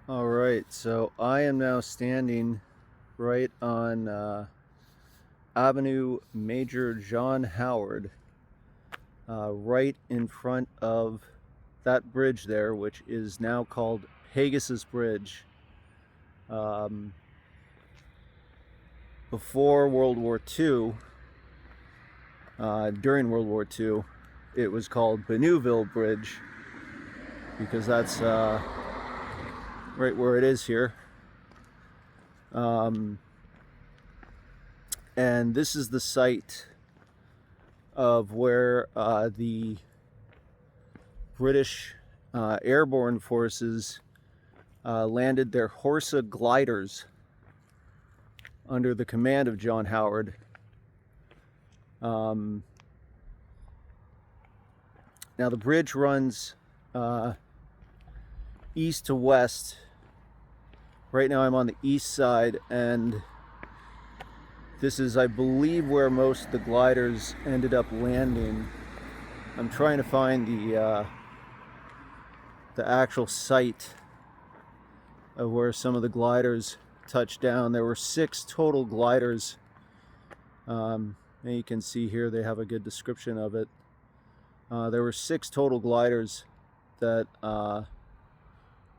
All right, so I am now standing right on Avenue Major John Howard, right in front of that bridge there, which is now called Pegasus Bridge. Before World War II, during World War II, it was called Benouville Bridge because that's right where it is here. And this is the site of where the British Airborne Forces landed their Horsa gliders under the command of John Howard. Now the bridge runs east to west. Right now I'm on the east side, and this is, I believe, where most of the gliders ended up landing. I'm trying to find the actual site of where some of the gliders touched down. There were 6 total gliders. And you can see here they have a good description of it. There were 6 total gliders that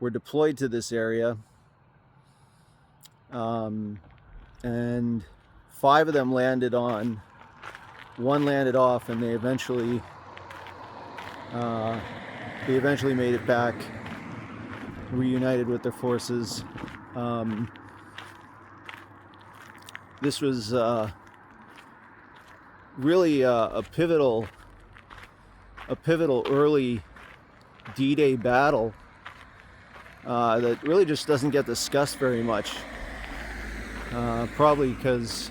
were deployed to this area. And 5 of them landed on, 1 landed off, and they eventually made it back, reunited with their forces. This was really a pivotal early D-Day battle that really just doesn't get discussed very much. Probably because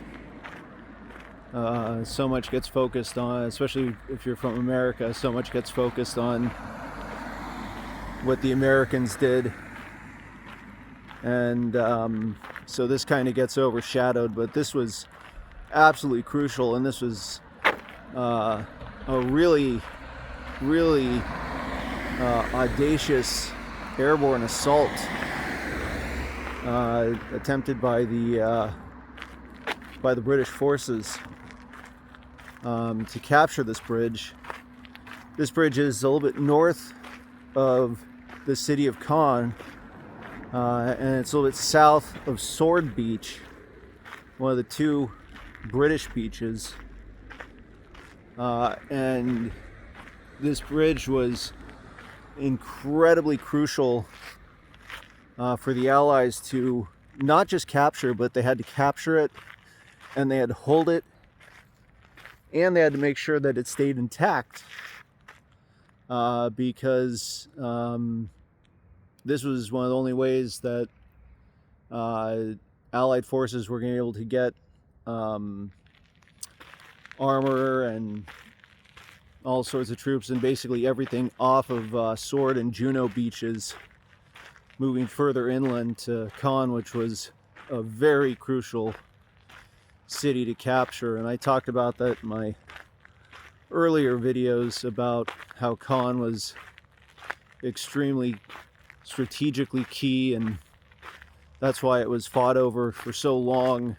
so much gets focused on, especially if you're from America, so much gets focused on what the Americans did. And so this kind of gets overshadowed, but this was absolutely crucial, and this was a really audacious airborne assault attempted by the British forces to capture this bridge. This bridge is a little bit north of the city of Caen, and it's a little bit south of Sword Beach, one of the 2 British beaches. And this bridge was incredibly crucial for the Allies to not just capture, but they had to capture it, and they had to hold it, and they had to make sure that it stayed intact, because this was one of the only ways that Allied forces were going to be able to get armor and all sorts of troops and basically everything off of Sword and Juno Beaches, moving further inland to Caen, which was a very crucial city to capture. And I talked about that in my earlier videos about how Caen was extremely strategically key, and that's why it was fought over for so long.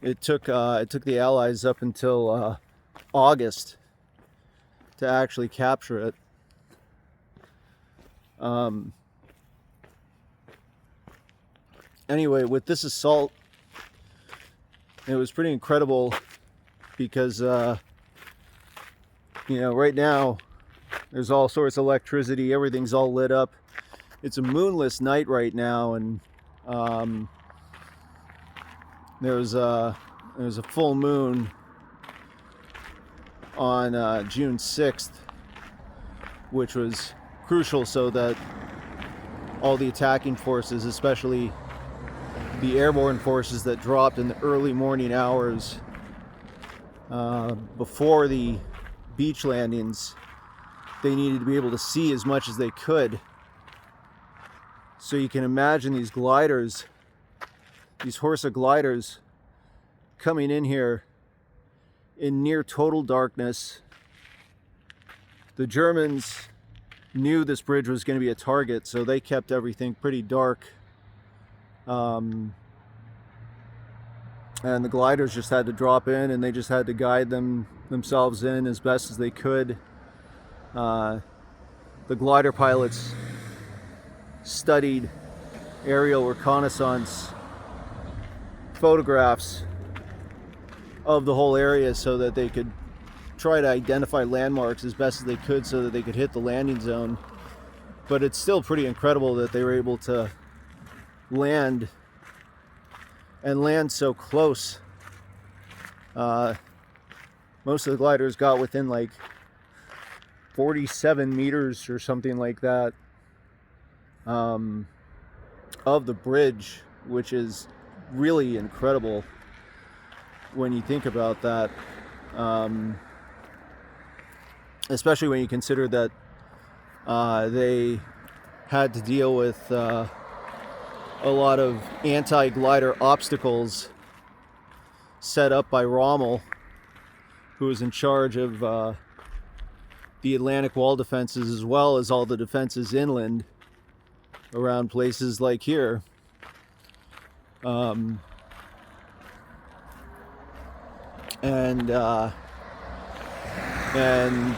It took the Allies up until August to actually capture it. Anyway, with this assault, it was pretty incredible because right now there's all sorts of electricity, everything's all lit up. It's a moonless night right now, and there's a full moon on June 6th, which was crucial so that all the attacking forces, especially the airborne forces that dropped in the early morning hours before the beach landings, they needed to be able to see as much as they could. So you can imagine these gliders, these Horsa gliders, coming in here in near total darkness, The Germans knew this bridge was going to be a target, so they kept everything pretty dark. And the gliders just had to drop in, and they just had to guide themselves in as best as they could. The glider pilots studied aerial reconnaissance photographs of the whole area so that they could try to identify landmarks as best as they could so that they could hit the landing zone. But it's still pretty incredible that they were able to land so close. Most of the gliders got within like 47 meters or something like that of the bridge, which is really incredible when you think about that, especially when you consider that they had to deal with a lot of anti-glider obstacles set up by Rommel, who was in charge of the Atlantic wall defenses as well as all the defenses inland around places like here. And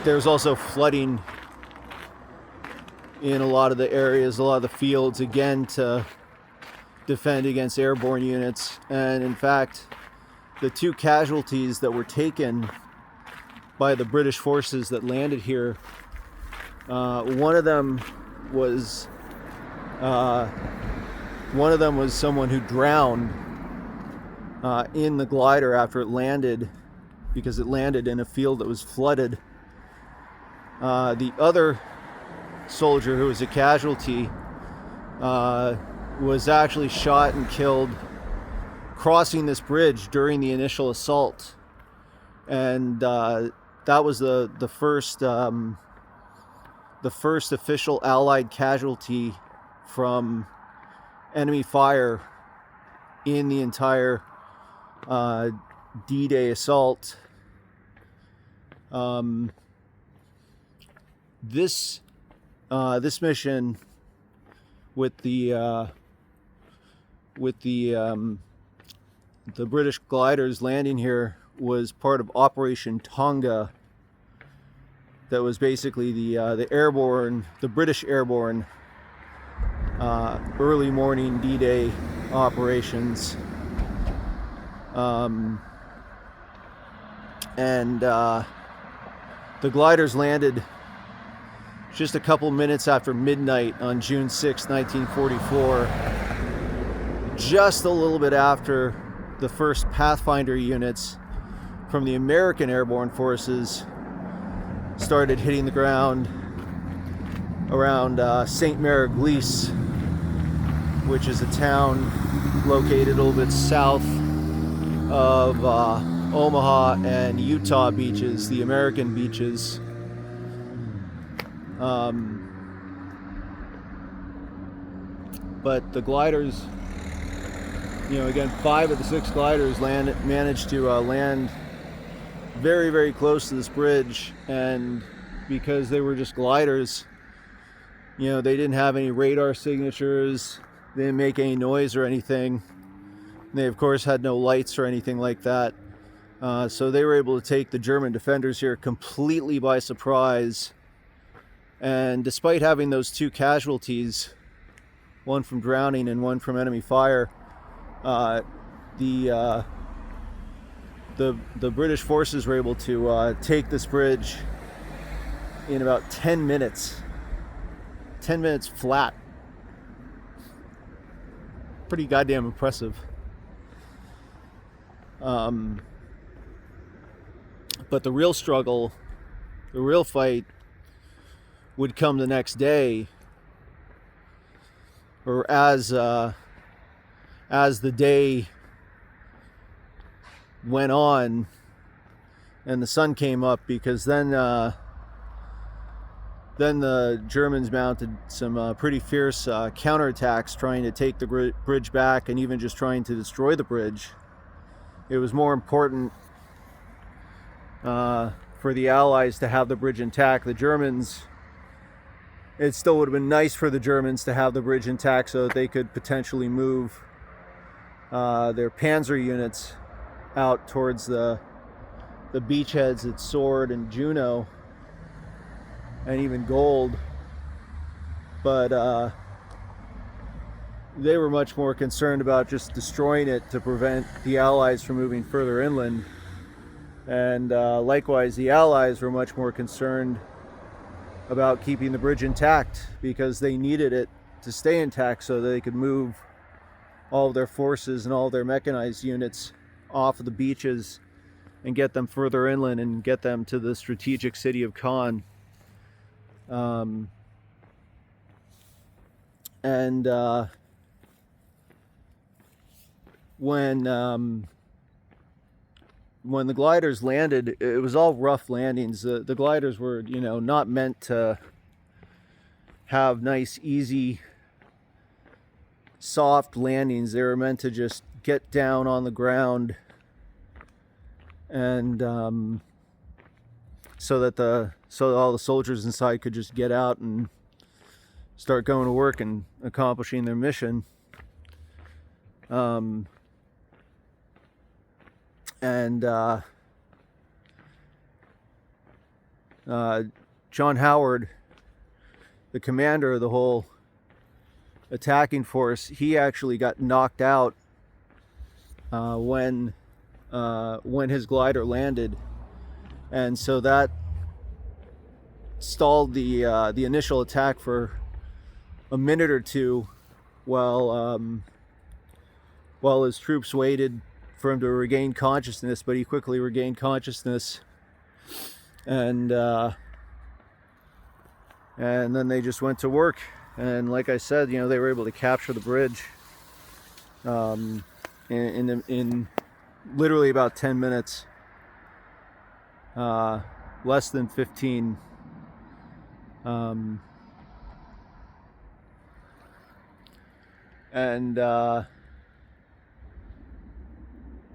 there's also flooding in a lot of the areas, a lot of the fields, again to defend against airborne units. And in fact, the two casualties that were taken by the British forces that landed here, one of them was someone who drowned in the glider after it landed, because it landed in a field that was flooded. The other soldier, who was a casualty, was actually shot and killed crossing this bridge during the initial assault. And that was the first official Allied casualty from enemy fire in the entire D-Day assault. This mission with the British gliders landing here was part of Operation Tonga. That was basically the British airborne early morning D-Day operations. The gliders landed just a couple minutes after midnight on June 6, 1944, just a little bit after the first Pathfinder units from the American Airborne Forces started hitting the ground around St. Mary-Glise, which is a town located a little bit south of Omaha and Utah beaches, the American beaches. But the gliders, again, 5 of the 6 gliders managed to land very, very close to this bridge. And because they were just gliders, they didn't have any radar signatures, they didn't make any noise or anything. They, of course, had no lights or anything like that. So they were able to take the German defenders here completely by surprise. And despite having those 2 casualties, one from drowning and one from enemy fire, the British forces were able to take this bridge in about 10 minutes. 10 minutes flat. Pretty goddamn impressive. But the real struggle, the real fight, would come the next day, or as the day went on and the sun came up, because then the Germans mounted some pretty fierce counterattacks, trying to take the bridge back and even just trying to destroy the bridge. It was more important for the Allies to have the bridge intact. The Germans, it still would have been nice for the Germans to have the bridge intact so that they could potentially move their panzer units out towards the beachheads at Sword and Juno and even Gold. But they were much more concerned about just destroying it to prevent the Allies from moving further inland. And likewise, the Allies were much more concerned about keeping the bridge intact because they needed it to stay intact so that they could move all of their forces and all of their mechanized units off of the beaches and get them further inland and get them to the strategic city of Caen. When the gliders landed, it was all rough landings. The gliders were, not meant to have nice, easy, soft landings. They were meant to just get down on the ground and so all the soldiers inside could just get out and start going to work and accomplishing their mission. John Howard, the commander of the whole attacking force, he actually got knocked out when his glider landed, and so that stalled the initial attack for a minute or two while his troops waited for him to regain consciousness. But he quickly regained consciousness, and then they just went to work. And like I said, they were able to capture the bridge in literally about 10 minutes, less than 15.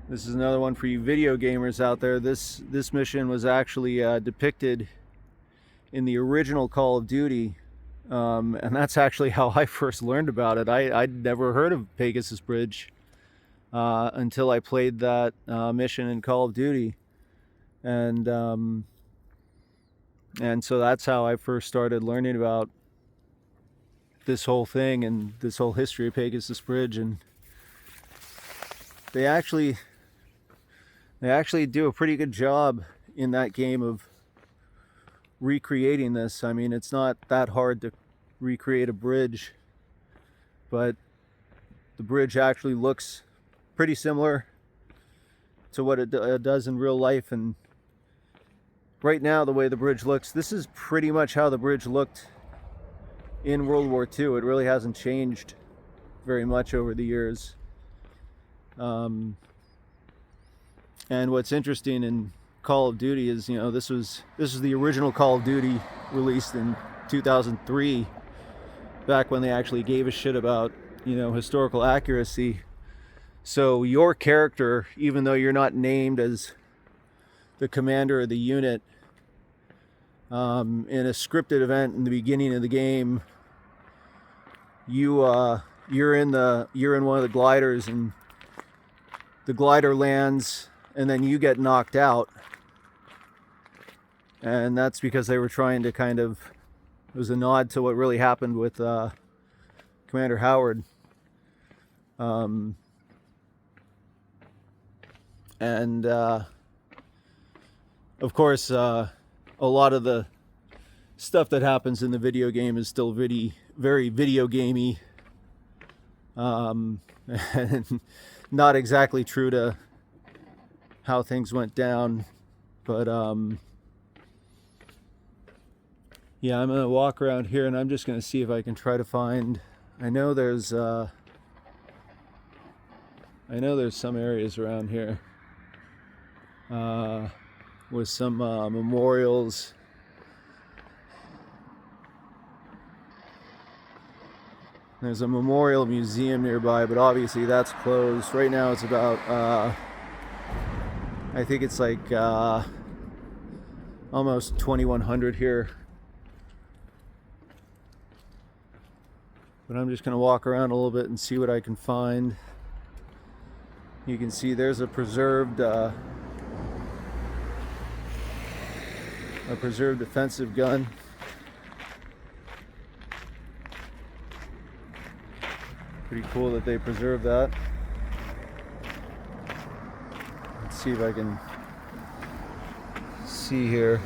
This is another one for you video gamers out there. This mission was actually depicted in the original Call of Duty, and that's actually how I first learned about it. I'd never heard of Pegasus Bridge until I played that mission in Call of Duty, and so that's how I first started learning about this whole thing and this whole history of Pegasus Bridge. And they actually do a pretty good job in that game of recreating this. I mean, it's not that hard to recreate a bridge, but the bridge actually looks pretty similar to what it does in real life. And right now, the way the bridge looks, this is pretty much how the bridge looked in World War II. It really hasn't changed very much over the years. And what's interesting in Call of Duty is, this was the original Call of Duty released in 2003, back when they actually gave a shit about, historical accuracy. So your character, even though you're not named as the commander of the unit, in a scripted event in the beginning of the game, you're in one of the gliders, and the glider lands, and then you get knocked out. And that's because they were trying to it was a nod to what really happened with Commander Howard. Of course, a lot of the stuff that happens in the video game is still very video gamey, and not exactly true to how things went down. But yeah, I'm gonna walk around here, and I'm just gonna see if I can try to find. I know there's some areas around here with some memorials. There's a memorial museum nearby, but obviously that's closed. Right now it's about, I think it's like almost 2100 here. But I'm just going to walk around a little bit and see what I can find. You can see there's a preserved defensive gun. Pretty cool that they preserved that. Let's see if I can see here.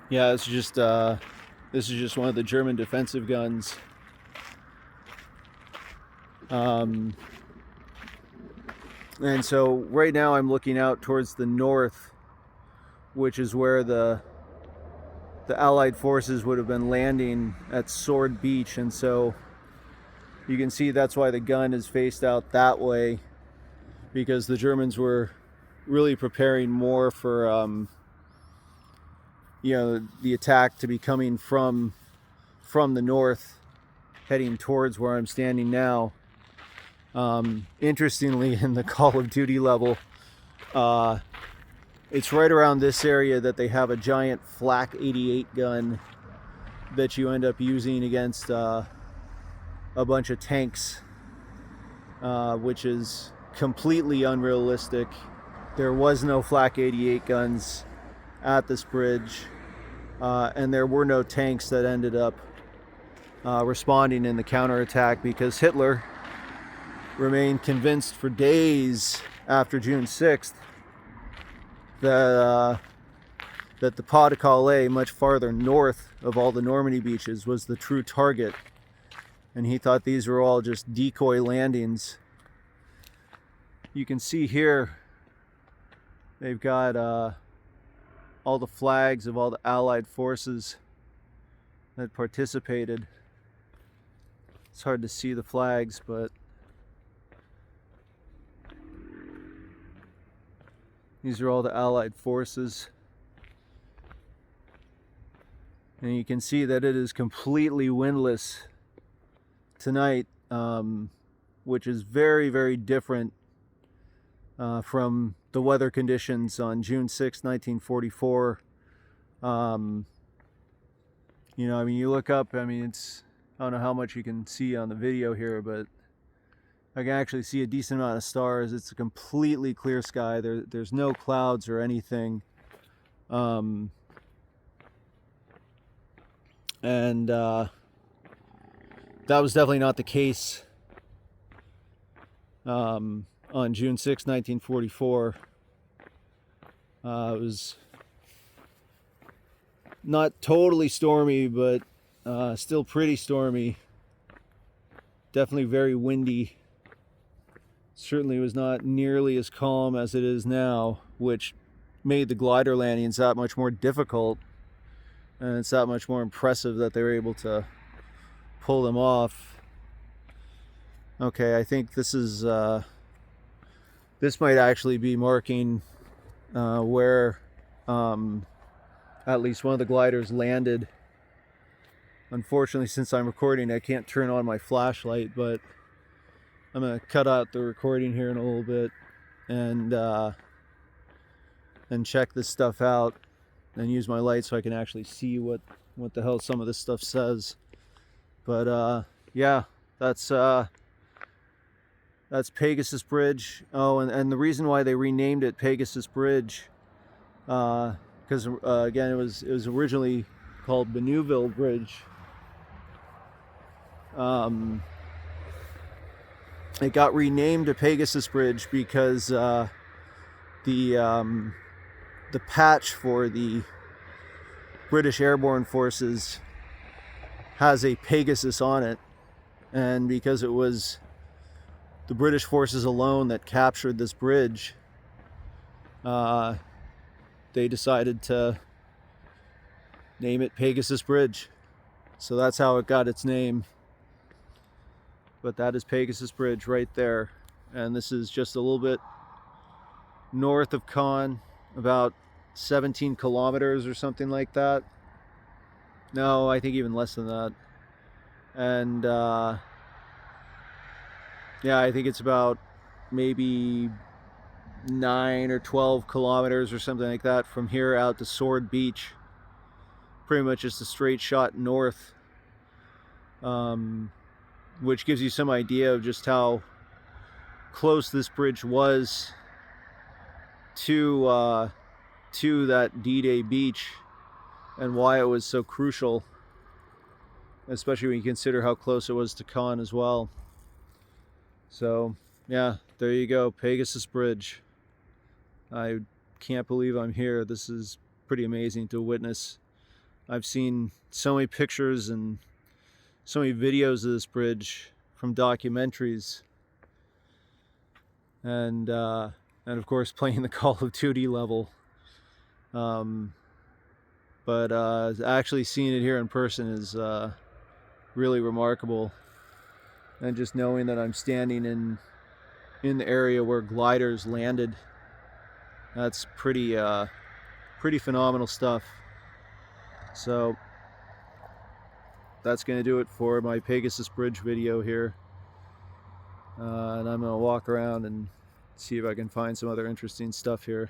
Yeah, this is just one of the German defensive guns. And so right now I'm looking out towards the north, which is where the Allied forces would have been landing at Sword Beach, and so you can see that's why the gun is faced out that way, because the Germans were really preparing more for you know, the attack to be coming from the north, heading towards where I'm standing now. Interestingly, in the Call of Duty level, it's right around this area that they have a giant Flak 88 gun that you end up using against a bunch of tanks, which is completely unrealistic. There was no Flak 88 guns at this bridge, and there were no tanks that ended up responding in the counterattack, because Hitler remained convinced for days after June 6th that the Pas de Calais, much farther north of all the Normandy beaches, was the true target, and he thought these were all just decoy landings. You can see here they've got all the flags of all the Allied forces that participated. It's hard to see the flags, but these are all the Allied forces. And you can see that it is completely windless tonight, which is very, very different from the weather conditions on June 6, 1944. You know, I mean, you look up, I mean, I don't know how much you can see on the video here, but I can actually see a decent amount of stars. It's a completely clear sky. There's no clouds or anything. And that was definitely not the case on June 6, 1944. It was not totally stormy, but still pretty stormy. Definitely very windy. Certainly was not nearly as calm as it is now, which made the glider landings that much more difficult, and it's that much more impressive that they were able to pull them off. Okay, I think this is this might actually be marking where at least one of the gliders landed. Unfortunately, since I'm recording, I can't turn on my flashlight, but I'm going to cut out the recording here in a little bit and check this stuff out and use my light so I can actually see what the hell some of this stuff says. But yeah, that's Pegasus Bridge. Oh, and the reason why they renamed it Pegasus Bridge, because again, it was originally called Benouville Bridge. It got renamed to Pegasus Bridge because the patch for the British Airborne Forces has a Pegasus on it, and because it was the British forces alone that captured this bridge, they decided to name it Pegasus Bridge. So that's how it got its name. But that is Pegasus Bridge right there. And this is just a little bit north of Caen, about 17 kilometers or something like that. No, I think even less than that. And Yeah, I think it's about maybe 9 or 12 kilometers or something like that from here out to Sword Beach. Pretty much just a straight shot north, which gives you some idea of just how close this bridge was to that D-Day beach and why it was so crucial, especially when you consider how close it was to Caen as well. So yeah, there you go, Pegasus Bridge. I can't believe I'm here. This is pretty amazing to witness. I've seen so many pictures and so many videos of this bridge from documentaries, and of course playing the Call of Duty level. But actually seeing it here in person is really remarkable, and just knowing that I'm standing in the area where gliders landed, that's pretty phenomenal stuff. So that's going to do it for my Pegasus Bridge video here, and I'm going to walk around and see if I can find some other interesting stuff here.